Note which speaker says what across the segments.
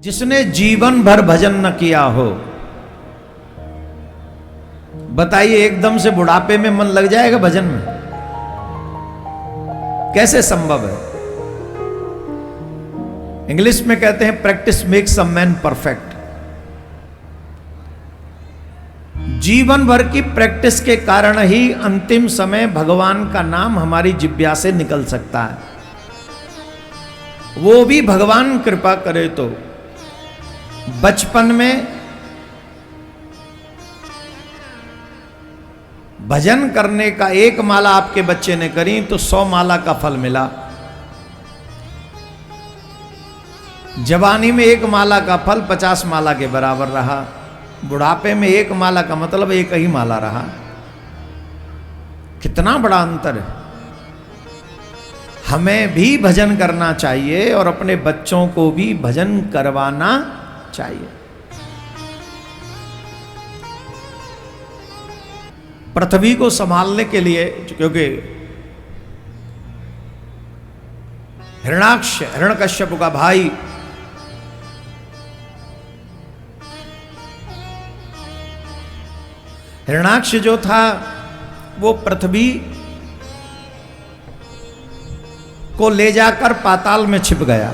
Speaker 1: जिसने जीवन भर भजन न किया हो, बताइए एकदम से बुढ़ापे में मन लग जाएगा भजन में? कैसे संभव है? इंग्लिश में कहते हैं practice makes a man perfect. जीवन भर की प्रैक्टिस के कारण ही अंतिम समय भगवान का नाम हमारी जिह्वा से निकल सकता है, वो भी भगवान कृपा करे तो। बचपन में भजन करने का एक माला आपके बच्चे ने करी तो 100 माला का फल मिला। जवानी में एक माला का फल 50 माला के बराबर रहा। बुढ़ापे में एक माला का मतलब एक ही माला रहा। कितना बड़ा अंतर है। हमें भी भजन करना चाहिए और अपने बच्चों को भी भजन करवाना चाहिए। पृथ्वी को संभालने के लिए, क्योंकि हिरण्यकश्यप का भाई हिरण्याक्ष जो था वो पृथ्वी को ले जाकर पाताल में छिप गया।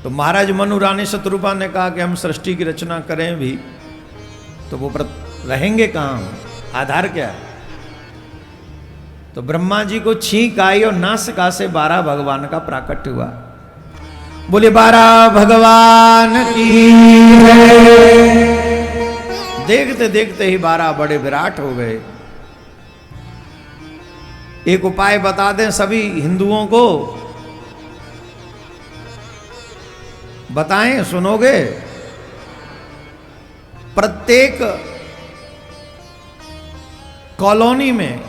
Speaker 1: तो महाराज मनु रानी शत्रुपा ने कहा कि हम सृष्टि की रचना करें भी तो वो रहेंगे कहां, आधार क्या है? तो ब्रह्मा जी को छींक आई और नासिका से 12 भगवान का प्राकट्य हुआ। बोले 12 भगवान की है। देखते देखते ही 12 बड़े विराट हो गए। एक उपाय बता दें सभी हिंदुओं को, बताएं, सुनोगे? प्रत्येक कॉलोनी में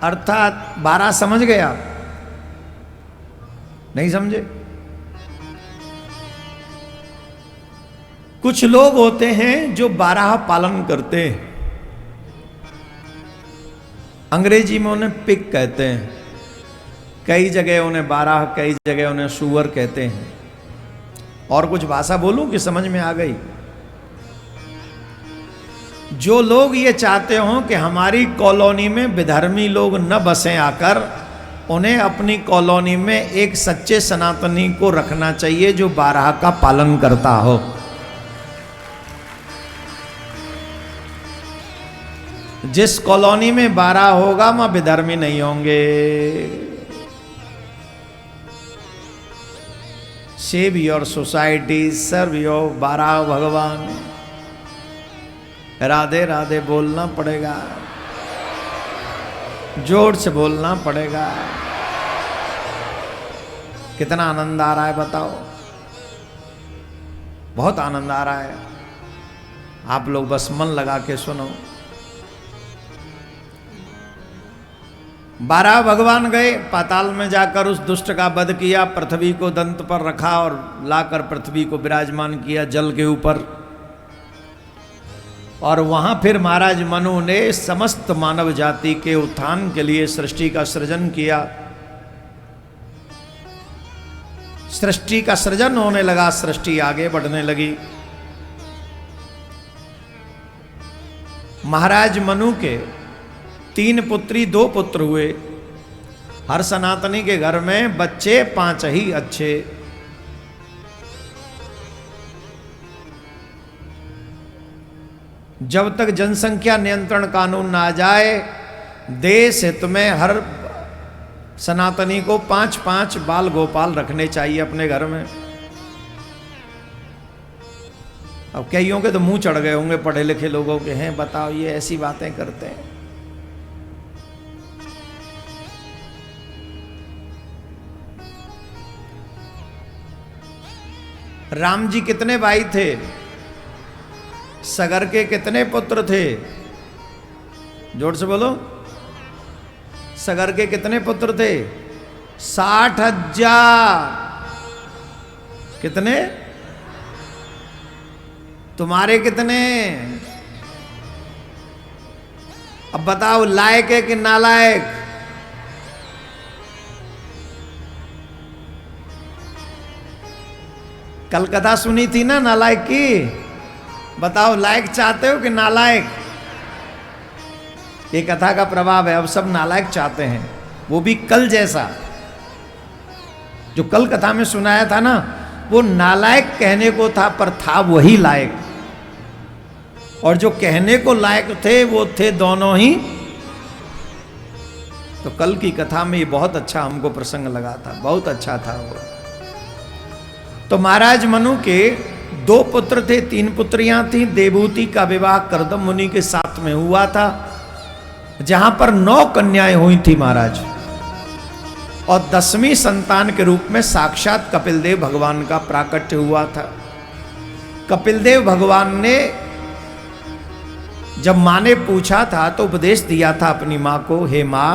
Speaker 1: अर्थात 12 समझ गया? नहीं समझे? कुछ लोग होते हैं जो 12 पालन करते हैं। अंग्रेजी में उन्हें पिग कहते हैं, कई जगह उन्हें 12, कई जगह उन्हें सुअर कहते हैं। और कुछ भाषा बोलूं कि समझ में आ गई? जो लोग ये चाहते हो कि हमारी कॉलोनी में विधर्मी लोग न बसें आकर, उन्हें अपनी कॉलोनी में एक सच्चे सनातनी को रखना चाहिए जो 12 का पालन करता हो। जिस कॉलोनी में 12 होगा वहां विधर्मी नहीं होंगे। Save your society, serve your 12 भगवान। राधे राधे बोलना पड़ेगा, जोर से बोलना पड़ेगा। कितना आनंद आ रहा है बताओ? बहुत आनंद आ रहा है। आप लोग बस मन लगा के सुनो। 12 भगवान गए पाताल में, जाकर उस दुष्ट का वध किया, पृथ्वी को दंत पर रखा और लाकर पृथ्वी को विराजमान किया जल के ऊपर। और वहां फिर महाराज मनु ने समस्त मानव जाति के उत्थान के लिए सृष्टि का सृजन किया। सृष्टि का सृजन होने लगा, सृष्टि आगे बढ़ने लगी। महाराज मनु के 3 पुत्री 2 पुत्र हुए। हर सनातनी के घर में बच्चे 5 ही अच्छे। जब तक जनसंख्या नियंत्रण कानून ना आ जाए, देश हित में हर सनातनी को 5-5 बाल गोपाल रखने चाहिए अपने घर में। अब कईयों के तो मुंह चढ़ गए होंगे पढ़े लिखे लोगों के, हैं बताओ ये ऐसी बातें करते हैं। राम जी कितने भाई थे? सगर के कितने पुत्र थे? जोर से बोलो। सगर के कितने पुत्र थे? 60,000। कितने? तुम्हारे कितने? अब बताओ लायक है कि नालायक? कल कथा सुनी थी ना नालायक की। बताओ लायक चाहते हो कि नालायक? ये कथा का प्रभाव है, अब सब नालायक चाहते हैं, वो भी कल जैसा। जो कल कथा में सुनाया था ना, वो नालायक कहने को था पर था वही लायक, और जो कहने को लायक थे वो थे दोनों ही। तो कल की कथा में ये बहुत अच्छा हमको प्रसंग लगा था, बहुत अच्छा था वो। तो महाराज मनु के 2 पुत्र थे, 3 पुत्रियां थी। देवहूति का विवाह कर्दम मुनि के साथ में हुआ था, जहां पर 9 कन्याएं हुई थी महाराज, और 10वीं संतान के रूप में साक्षात कपिलदेव भगवान का प्राकट्य हुआ था। कपिलदेव भगवान ने जब मां ने पूछा था तो उपदेश दिया था अपनी मां को, हे मां,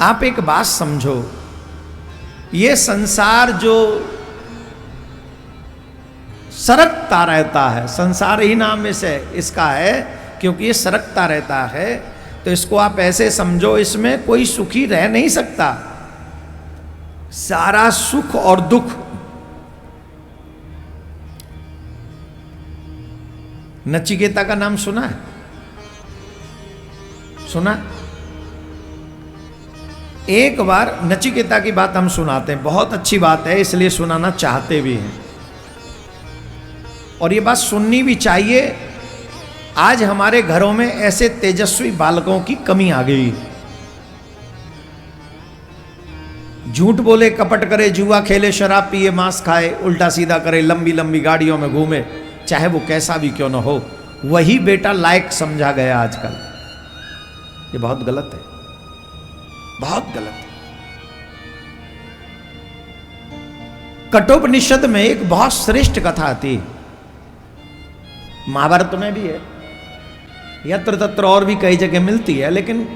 Speaker 1: आप एक बात समझो, ये संसार जो सरकता रहता है, संसार ही नाम इसे इसका है क्योंकि ये सरकता रहता है, तो इसको आप ऐसे समझो, इसमें कोई सुखी रह नहीं सकता। सारा सुख और दुख नचिकेता का नाम सुना है? सुना? एक बार नचिकेता की बात हम सुनाते हैं, बहुत अच्छी बात है, इसलिए सुनाना चाहते भी हैं, और ये बात सुननी भी चाहिए। आज हमारे घरों में ऐसे तेजस्वी बालकों की कमी आ गई। झूठ बोले, कपट करे, जुआ खेले, शराब पिए, मांस खाए, उल्टा सीधा करे, लंबी लंबी गाड़ियों में घूमे, चाहे वो कैसा भी क्यों न हो, वही बेटा लायक समझा गया आजकल। ये बहुत गलत है, बहुत गलत है। कठोपनिषद में एक बहुत श्रेष्ठ कथा आती है, महाभारत में भी है, यत्र तत्र और भी कई जगह मिलती है, लेकिन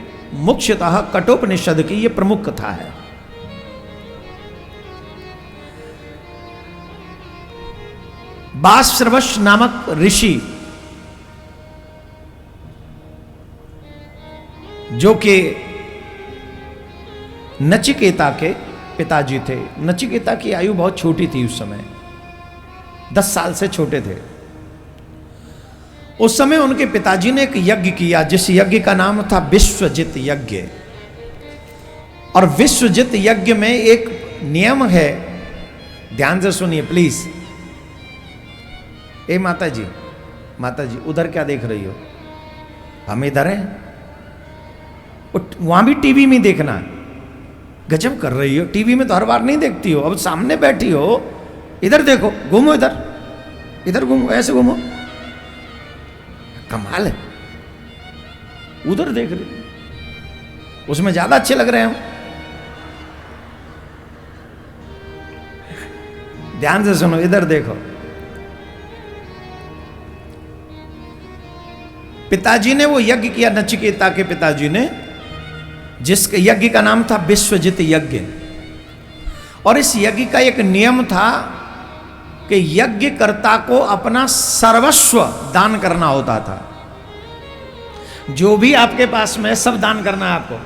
Speaker 1: मुख्यतः कठोपनिषद की यह प्रमुख कथा है। बाश्रवश नामक ऋषि, जो कि नचिकेता के पिताजी थे। नचिकेता की आयु बहुत छोटी थी उस समय, 10 साल से छोटे थे। उस समय उनके पिताजी ने एक यज्ञ किया, जिस यज्ञ का नाम था विश्वजित यज्ञ। और विश्वजित यज्ञ में एक नियम है, ध्यान से सुनिए प्लीज। ए माता जी, माता जी उधर क्या देख रही हो? हम इधर हैं, वहां भी टीवी में देखना। गजब कर रही हो, टीवी में तो हर बार नहीं देखती हो, अब सामने बैठी हो, इधर देखो, घूमो, इधर इधर घूमो, ऐसे घूमो, कमाल है। उधर देख रही, उसमें ज्यादा अच्छे लग रहे हैं हम। ध्यान से सुनो, इधर देखो। पिताजी ने वो यज्ञ किया, नचिकेता के पिताजी ने, जिस यज्ञ का नाम था विश्वजित यज्ञ। और इस यज्ञ का एक नियम था कि यज्ञकर्ता को अपना सर्वस्व दान करना होता था। जो भी आपके पास में सब दान करना है आपको,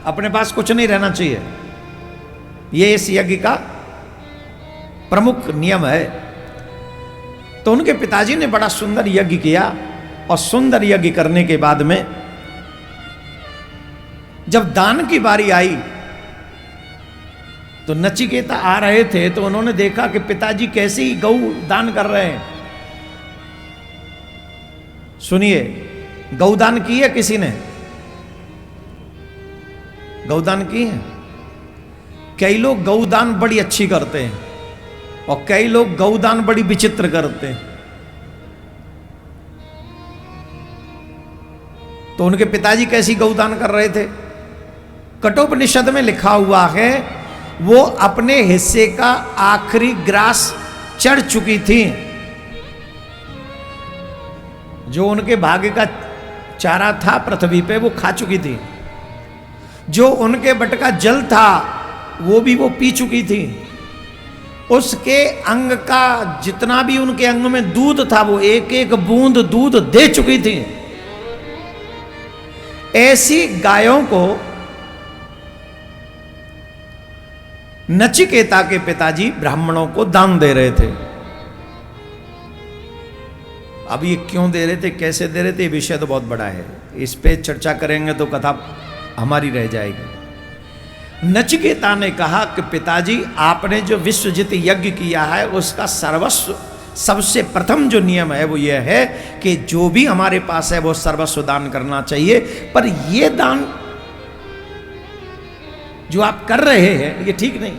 Speaker 1: अपने पास कुछ नहीं रहना चाहिए। यह इस यज्ञ का प्रमुख नियम है। तो उनके पिताजी ने बड़ा सुंदर यज्ञ किया, और सुंदर यज्ञ करने के बाद में जब दान की बारी आई तो नचिकेता आ रहे थे, तो उन्होंने देखा कि पिताजी कैसी गौ दान कर रहे हैं। सुनिए, गौदान की है किसी ने? गौदान की है? कई लोग गौदान बड़ी अच्छी करते हैं, और कई लोग गौदान बड़ी विचित्र करते हैं। तो उनके पिताजी कैसी गौदान कर रहे थे? कठोपनिषद में लिखा हुआ है, वो अपने हिस्से का आखिरी ग्रास चढ़ चुकी थी। जो उनके भाग्य का चारा था पृथ्वी पे, वो खा चुकी थी। जो उनके बट का जल था वो भी वो पी चुकी थी। उसके अंग का जितना भी उनके अंग में दूध था, वो एक एक बूंद दूध दे चुकी थी। ऐसी गायों को नचिकेता के पिताजी ब्राह्मणों को दान दे रहे थे। अब ये क्यों दे रहे थे, कैसे दे रहे थे, ये विषय तो बहुत बड़ा है, इस पे चर्चा करेंगे तो कथा हमारी रह जाएगी। नचिकेता ने कहा कि पिताजी आपने जो विश्वजित यज्ञ किया है उसका सर्वस्व, सबसे प्रथम जो नियम है वो ये है कि जो भी हमारे पास है वो सर्वस्व दान करना चाहिए, पर ये दान जो आप कर रहे हैं ये ठीक नहीं,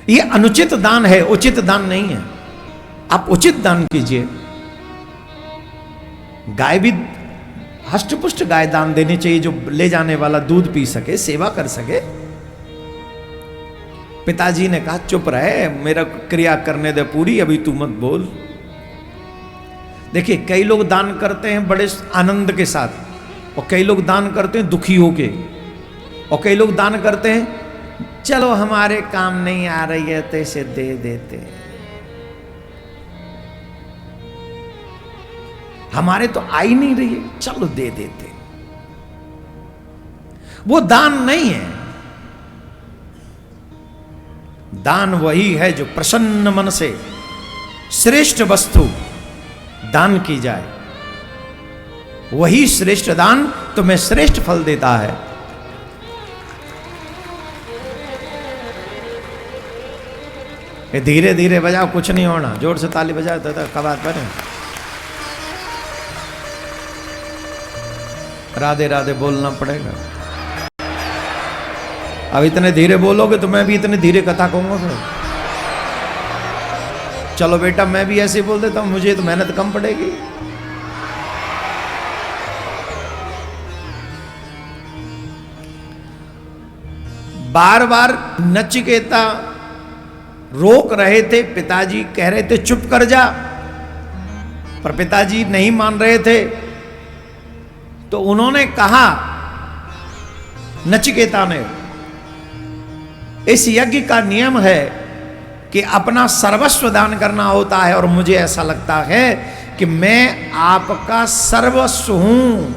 Speaker 1: ये अनुचित दान है, उचित दान नहीं है, आप उचित दान कीजिए। गाय भी हष्टपुष्ट गाय दान देनी चाहिए, जो ले जाने वाला दूध पी सके, सेवा कर सके। पिताजी ने कहा चुप रहे, मेरा क्रिया करने दे पूरी, अभी तू मत बोल। देखिए कई लोग दान करते हैं बड़े आनंद के साथ, और कई लोग दान करते हैं दुखी होके, और कई लोग दान करते हैं चलो हमारे काम नहीं आ रही है तो इसे दे देते हैं, हमारे तो आ ही नहीं रही है चलो दे देते। वो दान नहीं है। दान वही है जो प्रसन्न मन से श्रेष्ठ वस्तु दान की जाए, वही श्रेष्ठ दान तुम्हें श्रेष्ठ फल देता है। ये धीरे धीरे बजाओ, कुछ नहीं होना, जोर से ताली बजाओ तो कबात बने। राधे राधे बोलना पड़ेगा। अब इतने धीरे बोलोगे तो मैं भी इतने धीरे कथा कहूंगा फिर। चलो बेटा मैं भी ऐसे बोल देता हूं, मुझे तो मेहनत कम पड़ेगी। बार बार नचिकेता रोक रहे थे, पिताजी कह रहे थे चुप कर जा, पर पिताजी नहीं मान रहे थे। तो उन्होंने कहा, नचिकेता ने, इस यज्ञ का नियम है कि अपना सर्वस्व दान करना होता है, और मुझे ऐसा लगता है कि मैं आपका सर्वस्व हूं।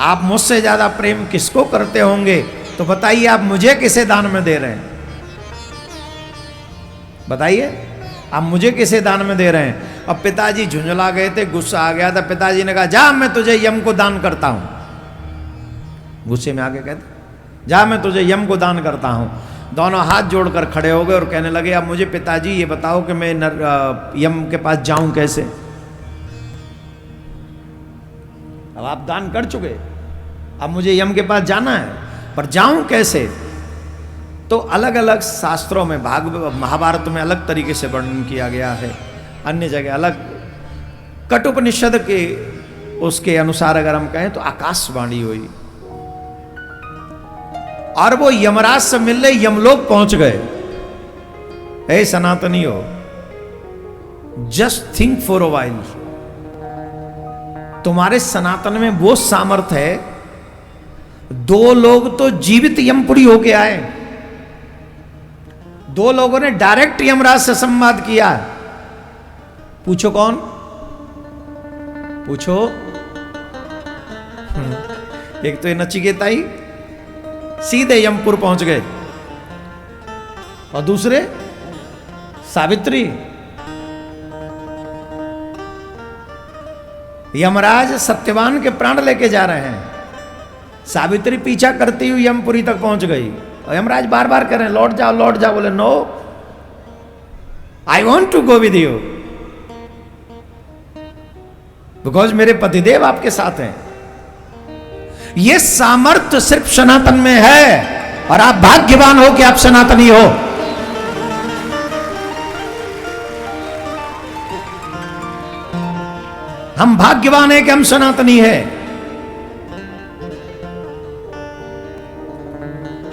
Speaker 1: आप मुझसे ज्यादा प्रेम किसको करते होंगे, तो बताइए आप मुझे किसे दान में दे रहे हैं, बताइए आप मुझे किसे दान में दे रहे हैं। अब पिताजी झुंझला गए थे, गुस्सा आ गया था। पिताजी ने कहा जा मैं तुझे यम को दान करता हूं। गुस्से में आगे कहते जा मैं तुझे यम को दान करता हूं। दोनों हाथ जोड़कर खड़े हो गए और कहने लगे अब मुझे पिताजी ये बताओ कि मैं यम के पास जाऊं कैसे। अब आप दान कर चुके, अब मुझे यम के पास जाना है, पर जाऊं कैसे। तो अलग अलग शास्त्रों में, भागवत महाभारत में अलग तरीके से वर्णन किया गया है, अन्य जगह अलग। कठोपनिषद के उसके अनुसार अगर हम कहें तो आकाशवाणी हुई, और वो यमराज से मिलने यमलोक पहुंच गए। हे सनातनी हो, just think for a while, तुम्हारे सनातन में वो सामर्थ्य है, दो लोग तो जीवित यमपुरी होके आए, दो लोगों ने डायरेक्ट यमराज से संवाद किया। पूछो कौन, पूछो। एक तो ये नचिकेता ही सीधे यमपुर पहुंच गए, और दूसरे सावित्री। यमराज सत्यवान के प्राण लेके जा रहे हैं, सावित्री पीछा करती हुई यमपुरी तक पहुंच गई, और यमराज बार बार कह रहे हैं लौट जाओ लौट जाओ। बोले no, I want to go with you, because मेरे पतिदेव आपके साथ हैं। यह सामर्थ्य सिर्फ सनातन में है, और आप भाग्यवान हो कि आप सनातनी हो। हम भाग्यवान हैं कि हम सनातनी हैं।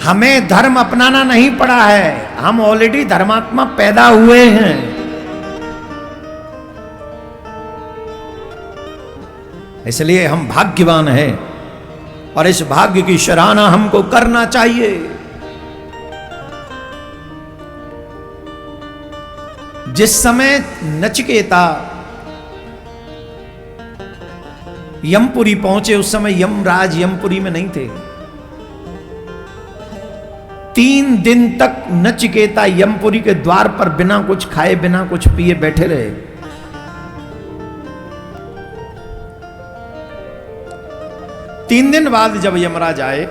Speaker 1: हमें धर्म अपनाना नहीं पड़ा है, हम ऑलरेडी धर्मात्मा पैदा हुए हैं। इसलिए हम भाग्यवान हैं, और इस भाग्य की सराहना हमको करना चाहिए। जिस समय नचिकेता यमपुरी पहुंचे, उस समय यमराज यमपुरी में नहीं थे। 3 दिन तक नचिकेता यमपुरी के द्वार पर बिना कुछ खाए बिना कुछ पिए बैठे रहे। तीन दिन बाद जब यमराज आए,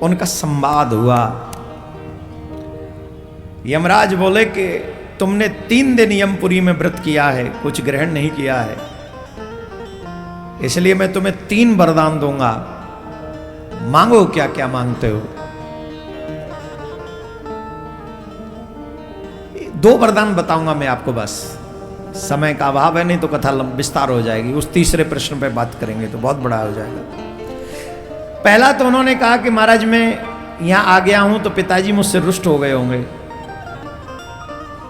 Speaker 1: उनका संवाद हुआ। यमराज बोले कि तुमने 3 दिन यमपुरी में व्रत किया है, कुछ ग्रहण नहीं किया है, इसलिए मैं तुम्हें 3 वरदान दूंगा, मांगो क्या क्या मांगते हो। 2 वरदान बताऊंगा मैं आपको, बस समय का अभाव है, नहीं तो कथा विस्तार हो जाएगी। उस तीसरे प्रश्न पे बात करेंगे तो बहुत बड़ा हो जाएगा। पहला तो उन्होंने कहा कि महाराज मैं यहां आ गया हूं तो पिताजी मुझसे रुष्ट हो गए होंगे,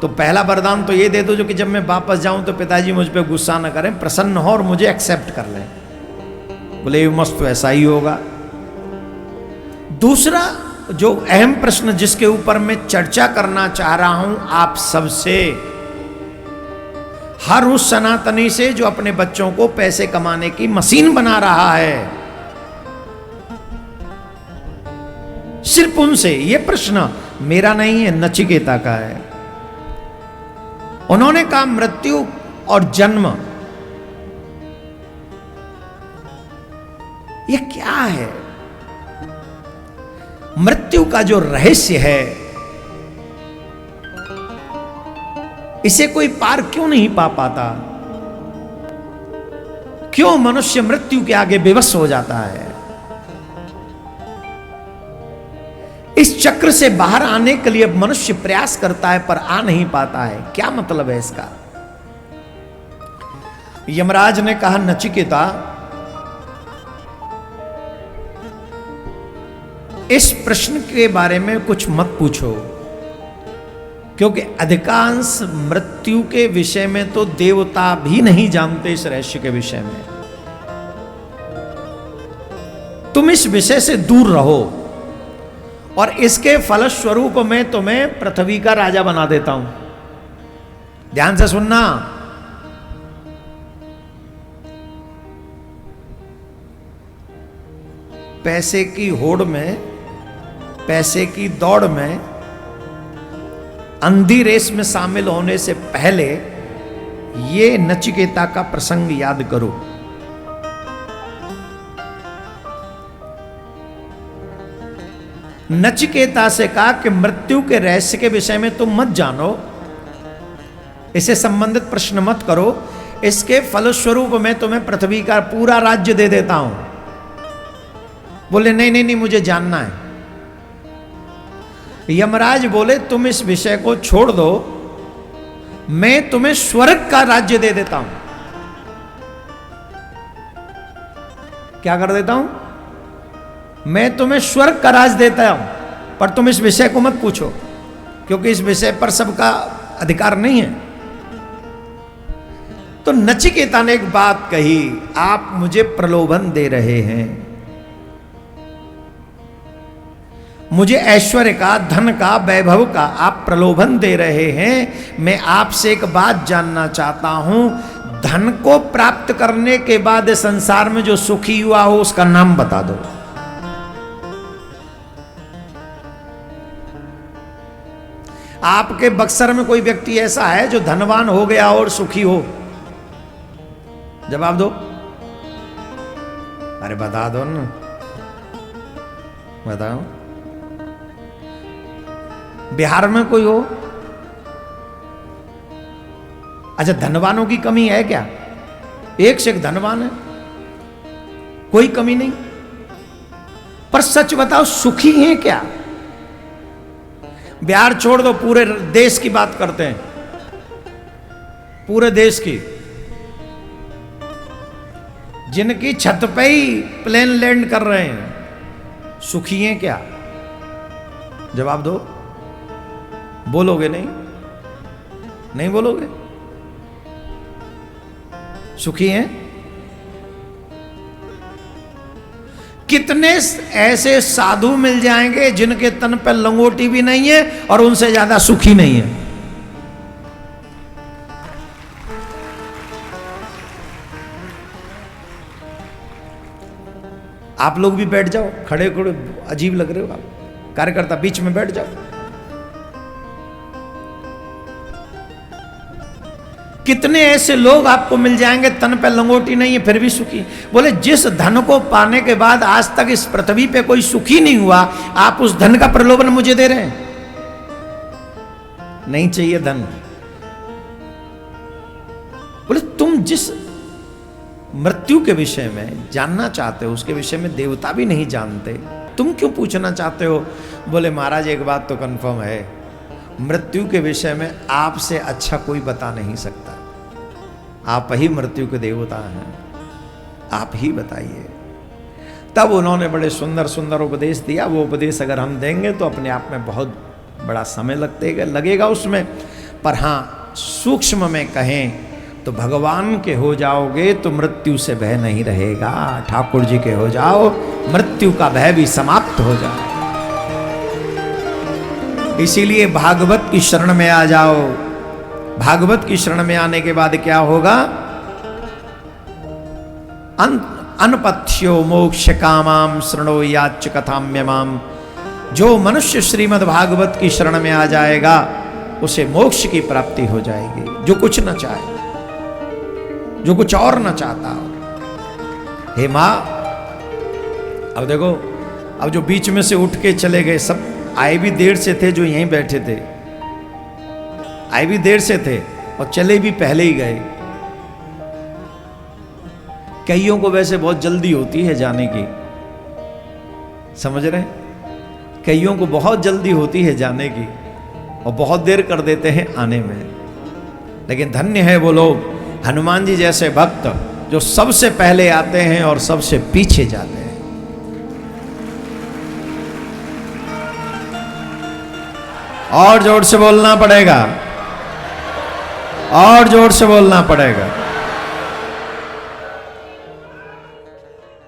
Speaker 1: तो पहला वरदान तो ये दे दो जो कि जब मैं वापस जाऊं तो पिताजी मुझ पे गुस्सा न करें, प्रसन्न हो और मुझे एक्सेप्ट कर लें। बोले ये मस्त तो ऐसा ही होगा। दूसरा जो अहम प्रश्न जिसके ऊपर मैं चर्चा करना चाह रहा हूं आप सबसे, हर उस सनातनी से जो अपने बच्चों को पैसे कमाने की मशीन बना रहा है, सिर्फ उनसे, यह प्रश्न मेरा नहीं है, नचिकेता का है। उन्होंने कहा मृत्यु और जन्म यह क्या है? मृत्यु का जो रहस्य है, इसे कोई पार क्यों नहीं पा पाता? क्यों मनुष्य मृत्यु के आगे बेबस हो जाता है? इस चक्र से बाहर आने के लिए मनुष्य प्रयास करता है पर आ नहीं पाता है, क्या मतलब है इसका? यमराज ने कहा नचिकेता, इस प्रश्न के बारे में कुछ मत पूछो, क्योंकि अधिकांश मृत्यु के विषय में तो देवता भी नहीं जानते इस रहस्य के विषय में। तुम इस विषय से दूर रहो और इसके फलस्वरूप मैं तुम्हें पृथ्वी का राजा बना देता हूं। ध्यान से सुनना, पैसे की होड़ में, पैसे की दौड़ में, अंधी रेस में शामिल होने से पहले ये नचिकेता का प्रसंग याद करो। नचिकेता से कहा कि मृत्यु के रहस्य के विषय में तुम मत जानो, इससे संबंधित प्रश्न मत करो, इसके फलस्वरूप मैं तुम्हें पृथ्वी का पूरा राज्य दे देता हूं। बोले नहीं नहीं नहीं, मुझे जानना है। यमराज बोले तुम इस विषय को छोड़ दो, मैं तुम्हें स्वर्ग का राज्य दे देता हूं। क्या कर देता हूं? मैं तुम्हें स्वर्ग का राज देता हूं, पर तुम इस विषय को मत पूछो, क्योंकि इस विषय पर सबका अधिकार नहीं है। तो नचिकेता ने एक बात कही, आप मुझे प्रलोभन दे रहे हैं, मुझे ऐश्वर्य का, धन का, वैभव का आप प्रलोभन दे रहे हैं। मैं आपसे एक बात जानना चाहता हूं, धन को प्राप्त करने के बाद संसार में जो सुखी हुआ हो उसका नाम बता दो। आपके बक्सर में कोई व्यक्ति ऐसा है जो धनवान हो गया और सुखी हो? जवाब दो। अरे बता दो ना, बताओ। बिहार में कोई हो? अच्छा, धनवानों की कमी है क्या? एक से एक धनवान है, कोई कमी नहीं। पर सच बताओ, सुखी हैं क्या? बिहार छोड़ दो, पूरे देश की बात करते हैं, पूरे देश की, जिनकी छत पे ही प्लेन लैंड कर रहे हैं, सुखी हैं क्या? जवाब दो। बोलोगे नहीं? नहीं बोलोगे? सुखी हैं? कितने ऐसे साधु मिल जाएंगे जिनके तन पर लंगोटी भी नहीं है और उनसे ज्यादा सुखी नहीं है? आप लोग भी बैठ जाओ, खड़े खड़े अजीब लग रहे हो आप, कार्यकर्ता बीच में बैठ जाओ। कितने ऐसे लोग आपको मिल जाएंगे तन पे लंगोटी नहीं है फिर भी सुखी। बोले जिस धन को पाने के बाद आज तक इस पृथ्वी पे कोई सुखी नहीं हुआ, आप उस धन का प्रलोभन मुझे दे रहे हैं। नहीं चाहिए धन। बोले तुम जिस मृत्यु के विषय में जानना चाहते हो उसके विषय में देवता भी नहीं जानते, तुम क्यों पूछना चाहते हो? बोले महाराज एक बात तो कंफर्म है, मृत्यु के विषय में आपसे अच्छा कोई बता नहीं सकता। आप ही मृत्यु के देवता हैं, आप ही बताइए। तब उन्होंने बड़े सुंदर सुंदर उपदेश दिया। वो उपदेश अगर हम देंगे तो अपने आप में बहुत बड़ा समय लगेगा उसमें, पर हाँ सूक्ष्म में कहें तो भगवान के हो जाओगे तो मृत्यु से भय नहीं रहेगा। ठाकुर जी के हो जाओ, मृत्यु का भय भी समाप्त हो जाए। इसीलिए भागवत की शरण में आ जाओ। भागवत की शरण में आने के बाद क्या होगा? अनपथ्यो मोक्ष कामाम शरणो याच कथाम्यमाम। जो मनुष्य श्रीमद् भागवत की शरण में आ जाएगा उसे मोक्ष की प्राप्ति हो जाएगी, जो कुछ न चाहे, जो कुछ और न चाहता हो। हे मां, अब देखो, अब जो बीच में से उठ के चले गए सब आए भी देर से थे, जो यहीं बैठे थे आए भी देर से थे और चले भी पहले ही गए। कईयों को वैसे बहुत जल्दी होती है जाने की, समझ रहे? कईयों को बहुत जल्दी होती है जाने की और बहुत देर कर देते हैं आने में। लेकिन धन्य है वो लोग, हनुमान जी जैसे भक्त जो सबसे पहले आते हैं और सबसे पीछे जाते हैं। और जोर से बोलना पड़ेगा, और जोर से बोलना पड़ेगा।